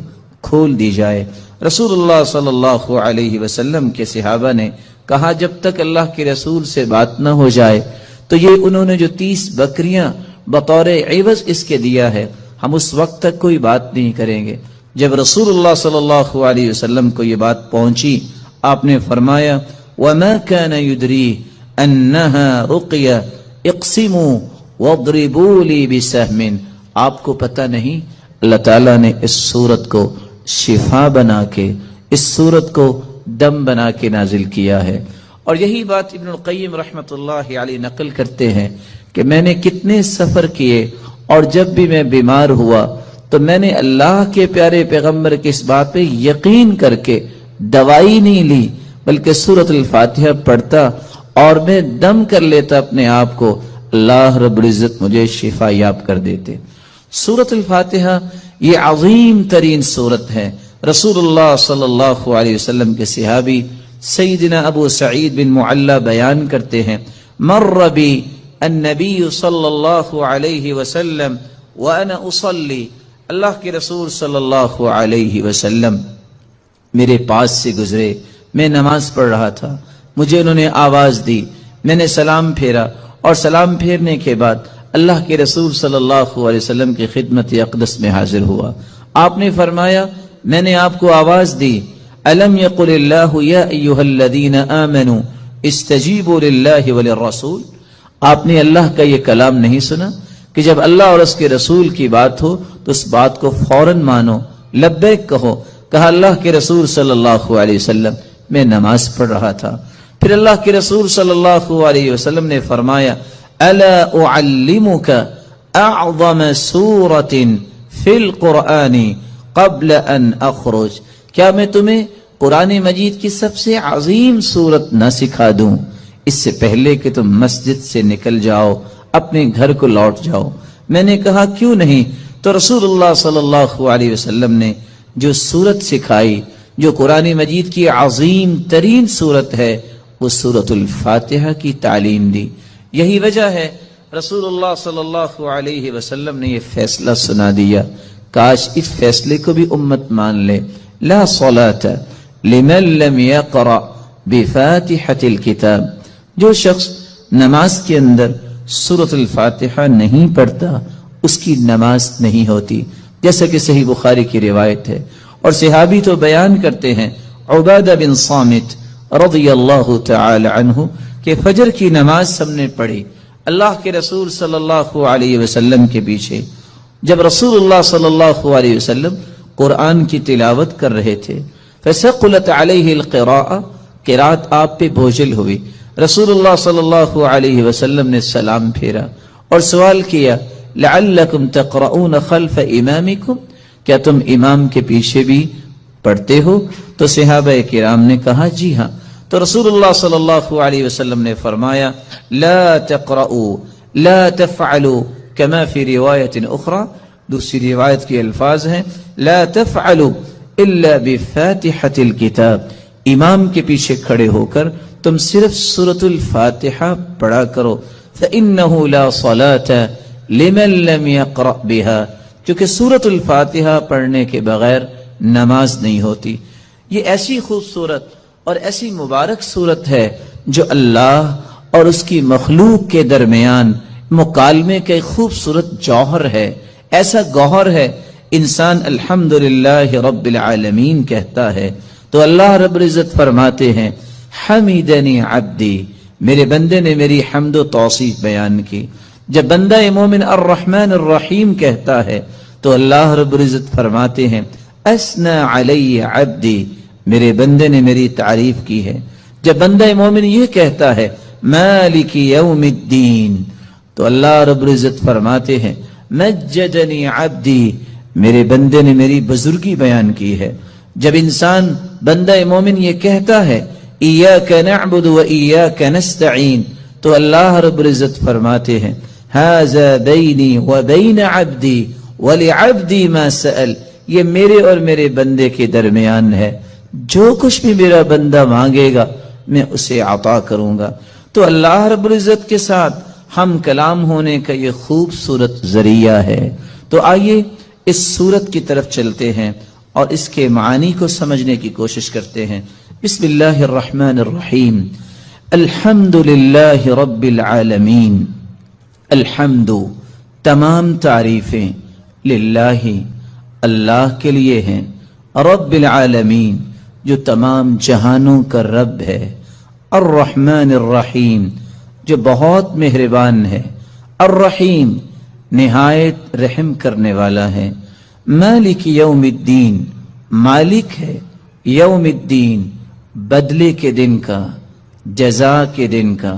کھول دی جائے۔ رسول اللہ صلی اللہ علیہ وسلم کے صحابہ نے کہا جب تک اللہ کے رسول سے بات نہ ہو جائے تو یہ انہوں نے جو 30 بکریاں بطور عوض اس کے دیا ہے، ہم اس وقت تک کوئی بات نہیں کریں گے۔ جب رسول اللہ صلی اللہ علیہ وسلم کو یہ بات پہنچی، آپ نے فرمایا وَمَا كَانَ يُدْرِيهِ أَنَّهَا رُقْيَةٌ اقسموا واضربوا لی بسہم. آپ کو پتہ نہیں اللہ تعالیٰ نے اس سورت کو شفا بنا کے، اس سورت کو دم بنا کے نازل کیا ہے. اور یہی بات ابن القیم رحمۃ اللہ علیہ نقل کرتے ہیں کہ میں نے کتنے سفر کیے اور جب بھی میں بیمار ہوا تو میں نے اللہ کے پیارے پیغمبر کی اس بات پہ یقین کر کے دوائی نہیں لی، بلکہ سورۃ الفاتحہ پڑھتا اور میں دم کر لیتا اپنے آپ کو، اللہ رب العزت مجھے شفا یاب کر دیتے. سورۃ الفاتحہ یہ عظیم ترین سورت ہے. رسول اللہ صلی اللہ علیہ وسلم کے صحابی سیدنا ابو سعید بن معلی بیان کرتے ہیں، مر بی النبی صلی اللہ علیہ وسلم وانا اصلی، اللہ کے رسول صلی اللہ علیہ وسلم میرے پاس سے گزرے، میں نماز پڑھ رہا تھا، مجھے انہوں نے آواز دی، میں نے سلام پھیرا اور سلام پھیرنے کے بعد اللہ کے رسول صلی اللہ علیہ وسلم کی خدمت اقدس میں حاضر ہوا. آپ نے فرمایا میں نے آپ کو آواز دی، الم یقل اللہ یا ایھا الذین آمنوا استجیبوا للہ وللرسول. آپ نے اللہ کا یہ کلام نہیں سنا کہ جب اللہ اور اس کے رسول کی بات ہو تو اس بات کو فوراً مانو، لبیک کہو. کہا اللہ کے رسول صلی اللہ علیہ وسلم میں نماز پڑھ رہا تھا. پھر اللہ کے رسول صلی اللہ علیہ وسلم نے فرمایا الا اعلمک اعظم سورۃ فی القرآن قبل ان اخرج، کیا میں تمہیں قرآن مجید کی سب سے عظیم سورت نہ سکھا دوں اس سے پہلے کہ تم مسجد سے نکل جاؤ، اپنے گھر کو لوٹ جاؤ. میں نے کہا کیوں نہیں؟ تو رسول اللہ صلی اللہ علیہ وسلم نے جو سورت سکھائی، جو قرآن مجید کی عظیم ترین سورت ہے، وہ سورۃ الفاتحہ کی تعلیم دی. یہی وجہ ہے رسول اللہ صلی اللہ علیہ وسلم نے یہ فیصلہ سنا دیا، کاش اس فیصلے کو بھی امت مان لے. لا صلاۃ لمن لم یقرأ بفاتحۃ الکتاب، جو شخص نماز کے اندر سورۃ الفاتحہ نہیں پڑھتا اس کی نماز نہیں ہوتی، جیسا کہ صحیح بخاری کی روایت ہے. اور صحابی تو بیان کرتے ہیں عبادہ بن صامت رضی اللہ تعالی عنہ کہ فجر کی نماز ہم نے پڑھی اللہ کے رسول صلی اللہ علیہ وسلم کے پیچھے. جب رسول اللہ صلی اللہ علیہ وسلم قرآن کی تلاوت کر رہے تھے، فثقلت علیہ القراءۃ، قرات آپ پہ بوجھل ہوئی. رسول اللہ صلی اللہ علیہ وسلم نے سلام پھیرا اور سوال کیا لعلکم تقرؤون خلف امامکم، کیا تم امام کے پیچھے بھی پڑھتے ہو؟ تو صحابہ کرام نے کہا جی ہاں. تو رسول اللہ صلی اللہ علیہ وسلم نے فرمایا لا تقرؤوا لا تفعلوا کما فی روایت اخری، دوسری روایت کے الفاظ ہیں لا تفعلوا الا بفاتحۃ الکتاب، امام کے پیچھے کھڑے ہو کر تم صرف سورۃ الفاتحہ پڑھا کرو. فإنہ لا صلاة لمن لم يقرأ بها، کیونکہ سورۃ الفاتحہ پڑھنے کے بغیر نماز نہیں ہوتی. یہ ایسی خوبصورت اور ایسی مبارک صورت ہے جو اللہ اور اس کی مخلوق کے درمیان مکالمے کا ایک خوبصورت جوہر ہے. ایسا گوہر ہے انسان الحمدللہ رب العالمین کہتا ہے تو اللہ رب العزت فرماتے ہیں حمیدنی عبدی، میرے بندے نے میری حمد و توصیف بیان کی. جب بندہ مومن الرحمن الرحیم کہتا ہے تو اللہ رب العزت فرماتے ہیں اسنا علی عبدی، میرے بندے نے میری تعریف کی ہے. جب بندہ مومن یہ کہتا ہے مالک یوم الدین تو اللہ رب العزت فرماتے ہیں مجدنی عبدی، میرے بندے نے میری بزرگی بیان کی ہے. جب انسان بندہ مومن یہ کہتا ہے ایاک نعبد و ایاک نستعین تو اللہ رب العزت فرماتے ہیں ھذا بینی و بین عبدی ولعبدی ما سأل، یہ میرے اور میرے بندے کے درمیان ہے، جو کچھ بھی میرا بندہ مانگے گا میں اسے عطا کروں گا. تو اللہ رب العزت کے ساتھ ہم کلام ہونے کا یہ خوبصورت ذریعہ ہے. تو آئیے اس سورت کی طرف چلتے ہیں اور اس کے معانی کو سمجھنے کی کوشش کرتے ہیں. بسم اللہ الرحمن الرحیم. الحمد للہ رب العالمین. الحمد تمام تعریفیں للہ اللہ کے لیے ہیں، رب العالمین جو تمام جہانوں کا رب ہے، الرحمن الرحیم جو بہت مہربان ہے، الرحیم نہایت رحم کرنے والا ہے، مالک یوم الدین مالک ہے یوم الدین بدلے کے دن کا، جزا کے دن کا،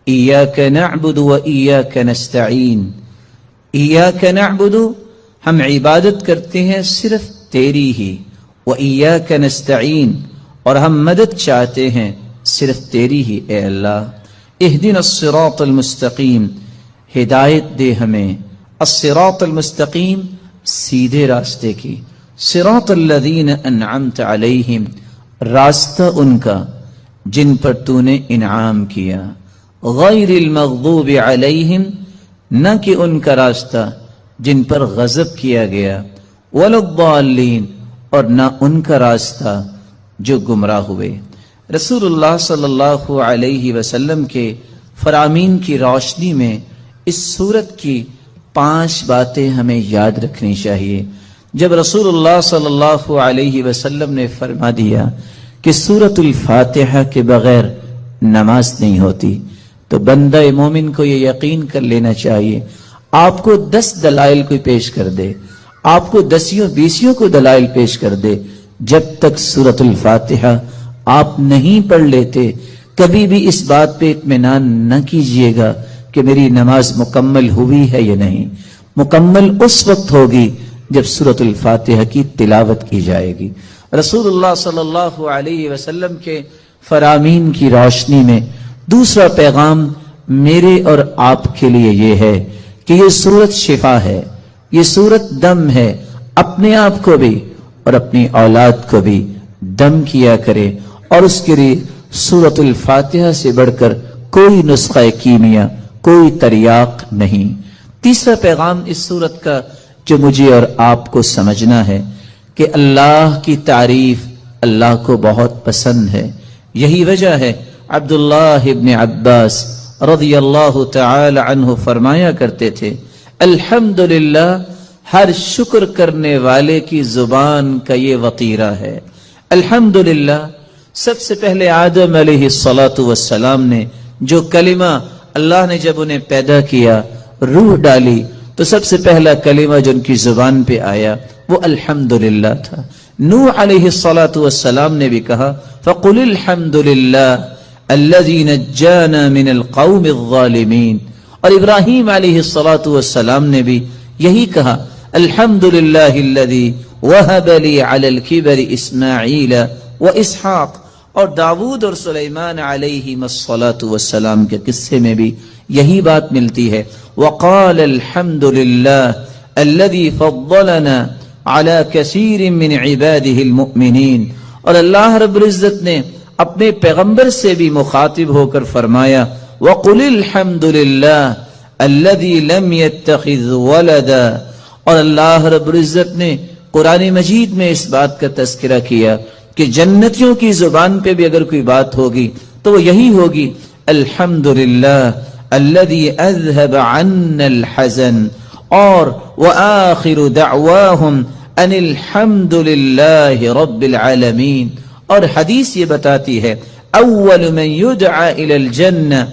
ایاک نعبد و ایاک نستعین، ایاک نعبد ہم عبادت کرتے ہیں صرف تیری ہی، و ایاک نستعین اور ہم مدد چاہتے ہیں صرف تیری ہی اے اللہ، اہدنا الصراط المستقیم ہدایت دے ہمیں، الصراط المستقیم سیدھے راستے کی، صراط الذین انعمت علیہم راستہ ان کا جن پر تو نے انعام کیا، غیر المغضوب علیہم نہ کہ ان کا راستہ جن پر غضب کیا گیا، ولا الضالین اور نہ ان کا راستہ جو گمراہ ہوئے۔ رسول اللہ صلی اللہ علیہ وسلم کے فرامین کی روشنی میں اس سورت کی 5 باتیں ہمیں یاد رکھنی چاہیے۔ جب رسول اللہ صلی اللہ علیہ وسلم نے فرما دیا کہ سورت الفاتحہ کے بغیر نماز نہیں ہوتی، تو بندہ مومن کو یہ یقین کر لینا چاہیے، آپ کو 10 دلائل کوئی پیش کر دے، آپ کو 10 کو دلائل پیش کر دے، جب تک سورت الفاتحہ آپ نہیں پڑھ لیتے کبھی بھی اس بات پہ اطمینان نہ کیجئے گا کہ میری نماز مکمل ہوئی ہے یا نہیں۔ مکمل اس وقت ہوگی جب سورت الفاتحہ کی تلاوت کی جائے گی۔ رسول اللہ صلی اللہ علیہ وسلم کے فرامین کی روشنی میں دوسرا پیغام میرے اور آپ کے لیے یہ ہے کہ یہ سورت شفا ہے، یہ سورت دم ہے، اپنے آپ کو بھی اور اپنی اولاد کو بھی دم کیا کرے، اور اس کے لیے سورت الفاتحہ سے بڑھ کر کوئی نسخہ کیمیا، کوئی تریاق نہیں۔ تیسرا پیغام اس سورت کا جو مجھے اور آپ کو سمجھنا ہے کہ اللہ کی تعریف اللہ کو بہت پسند ہے۔ یہی وجہ ہے عبداللہ ابن عباس رضی اللہ تعالی عنہ فرمایا کرتے تھے، الحمدللہ ہر شکر کرنے والے کی زبان کا یہ وطیرہ ہے۔ الحمدللہ سب سے پہلے آدم علیہ السلام نے جو کلمہ اللہ نے جب انہیں پیدا کیا، روح ڈالی، تو سب سے پہلا کلمہ جو ان کی زبان پہ آیا وہ الحمدللہ تھا۔ نوح علیہ السلام نے بھی کہا فَقُلِ الْحَمْدُ لِلَّهِ الَّذِي نَجَّانَا مِنَ الْقَوْمِ الظَّالِمِينَ، اور ابراہیم علیہ السلام نے بھی یہی کہا الحمدللہ الذی وَهَبَ لِي عَلَى الْكِبَرِ إِسْمَاعِيلَ وَإِسْحَاقَ، اور داود اور سلیمان علیہ السلام کے قصے میں بھی یہی بات ملتی ہے، وَقَالَ الْحَمْدُ لِلَّهِ الَّذِي فَضَّلَنَا عَلَى كَثِيرٍ مِّنْ عِبَادِهِ الْمُؤْمِنِينَ، اور اللہ رب العزت نے اپنے پیغمبر سے بھی مخاطب ہو کر فرمایا وَقُلِ الْحَمْدُ لِلَّهِ الَّذِي لَمْ يَتَّخِذْ وَلَدًا، اور اللہ رب العزت نے قرآن مجید میں اس بات کا تذکرہ کیا کہ جنتیوں کی زبان پہ بھی اگر کوئی بات ہوگی تو وہ یہی ہوگی الحمدللہ الذی اذهب عنا الحزن، اور وآخر دعواہم ان الحمدللہ رب العالمین، اور حدیث یہ بتاتی ہے اول من یدعا الی الجنہ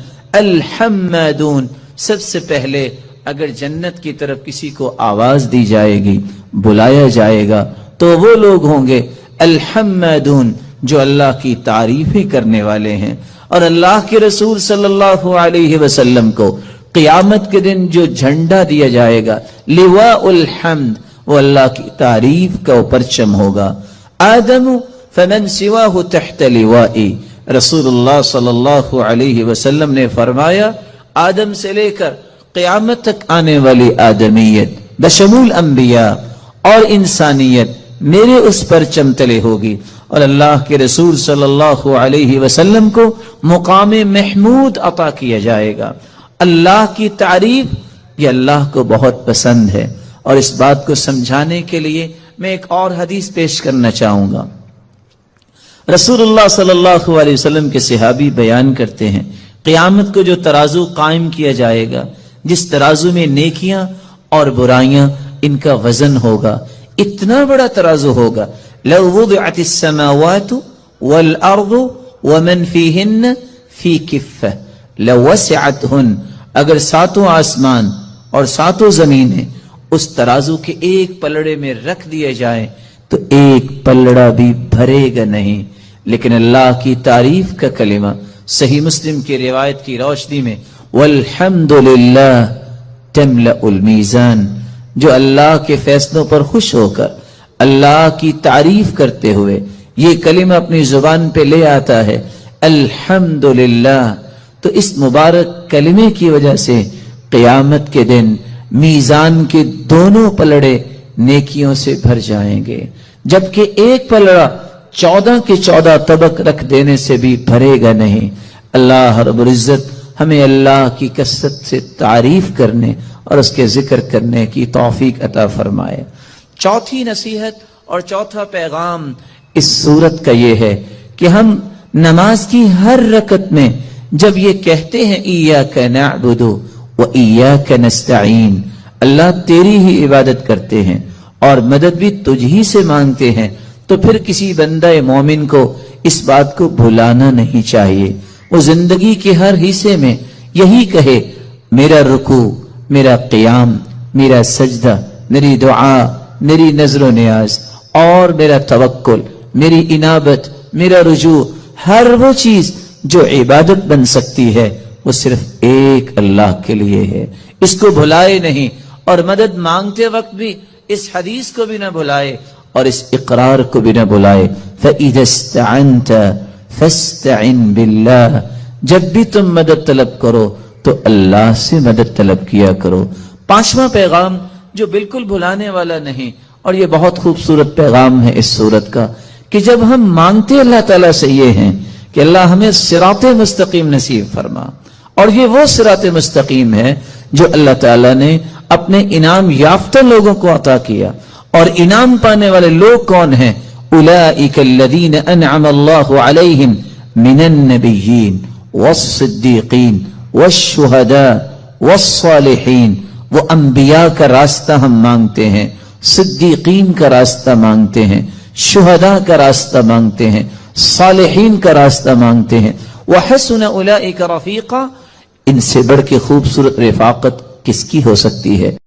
الحمادون، سب سے پہلے اگر جنت کی طرف کسی کو آواز دی جائے گی، بلایا جائے گا، تو وہ لوگ ہوں گے الحمادون جو اللہ کی تعریفیں کرنے والے ہیں۔ اور اللہ کے رسول صلی اللہ علیہ وسلم کو قیامت کے دن جو جھنڈا دیا جائے گا لواء الحمد، وہ اللہ کی تعریف کا پرچم ہوگا۔ آدم فمن سواہ تحت لوائی، رسول اللہ صلی اللہ علیہ وسلم نے فرمایا آدم سے لے کر قیامت تک آنے والی آدمیت بشمول انبیاء اور انسانیت میرے اس پرچم تلے ہوگی، اور اللہ کے رسول صلی اللہ علیہ وسلم کو مقام محمود عطا کیا جائے گا۔ اللہ کی تعریف یہ اللہ کو بہت پسند ہے، اور اس بات کو سمجھانے کے لیے میں ایک اور حدیث پیش کرنا چاہوں گا۔ رسول اللہ صلی اللہ علیہ وسلم کے صحابی بیان کرتے ہیں قیامت کو جو ترازو قائم کیا جائے گا، جس ترازو میں نیکیاں اور برائیاں ان کا وزن ہوگا، اتنا بڑا ترازو ہوگا، لو وضعت السماوات والارض ومن فیہن فی کفہ، لوسعتہن، اگر ساتوں آسمان اور ساتوں زمینیں اس ترازو کے ایک پلڑے میں رکھ دیے جائیں تو ایک پلڑا بھی بھرے گا نہیں۔ لیکن اللہ کی تعریف کا کلمہ صحیح مسلم کی روایت کی روشنی میں والحمدللہ تملأ المیزان، جو اللہ کے فیصلوں پر خوش ہو کر اللہ کی تعریف کرتے ہوئے یہ کلمہ اپنی زبان پہ لے آتا ہے الحمدللہ، تو اس مبارک کلمے کی وجہ سے قیامت کے دن میزان کے دونوں پلڑے نیکیوں سے بھر جائیں گے، جبکہ ایک پلڑا 14 کے 14 طبق رکھ دینے سے بھی بھرے گا نہیں۔ اللہ رب العزت ہمیں اللہ کی کثرت سے تعریف کرنے اور اس کے ذکر کرنے کی توفیق عطا فرمائے۔ چوتھی نصیحت اور چوتھا پیغام اس سورت کا یہ ہے کہ ہم نماز کی ہر رکعت میں جب یہ کہتے ہیں ایاک نعبد و ایاک نستعین، اللہ تیری ہی عبادت کرتے ہیں اور مدد بھی تجھ ہی سے مانگتے ہیں، تو پھر کسی بندہ مومن کو اس بات کو بھلانا نہیں چاہیے۔ وہ زندگی کے ہر حصے میں یہی کہے میرا رکوع، میرا قیام، میرا سجدہ، میری دعا، میری نظر و نیاز اور میرا توکل، میری انابت، میرا رجوع، ہر وہ چیز جو عبادت بن سکتی ہے وہ صرف ایک اللہ کے لیے ہے، اس کو بھلائے نہیں، اور مدد مانگتے وقت بھی اس حدیث کو بھی نہ بھلائے اور اس اقرار کو بھی نہ بھلائے فَإِذَا اسْتَعَنْتَ فَاسْتَعِنْ بِاللَّهِ، جب بھی تم مدد طلب کرو تو اللہ سے مدد طلب کیا کرو۔ پانچواں پیغام جو بالکل بھلانے والا نہیں، اور یہ بہت خوبصورت پیغام ہے اس سورت کا، کہ جب ہم مانگتے اللہ تعالیٰ سے یہ ہیں کہ اللہ ہمیں صراط مستقیم نصیب فرما، اور یہ وہ صراط مستقیم ہے جو اللہ تعالیٰ نے اپنے انعام یافتہ لوگوں کو عطا کیا، اور انعام پانے والے لوگ کون ہیں؟ اولئک الذین انعم اللہ علیہم من النبیین والصدیقین والشہداء والصالحین۔ وہ انبیاء کا راستہ ہم مانگتے ہیں، صدیقین کا راستہ مانگتے ہیں، شہداء کا راستہ مانگتے ہیں، صالحین کا راستہ مانگتے ہیں۔ وحسن اولئک رفیقا، ان سے بڑھ کے خوبصورت رفاقت کس کی ہو سکتی ہے؟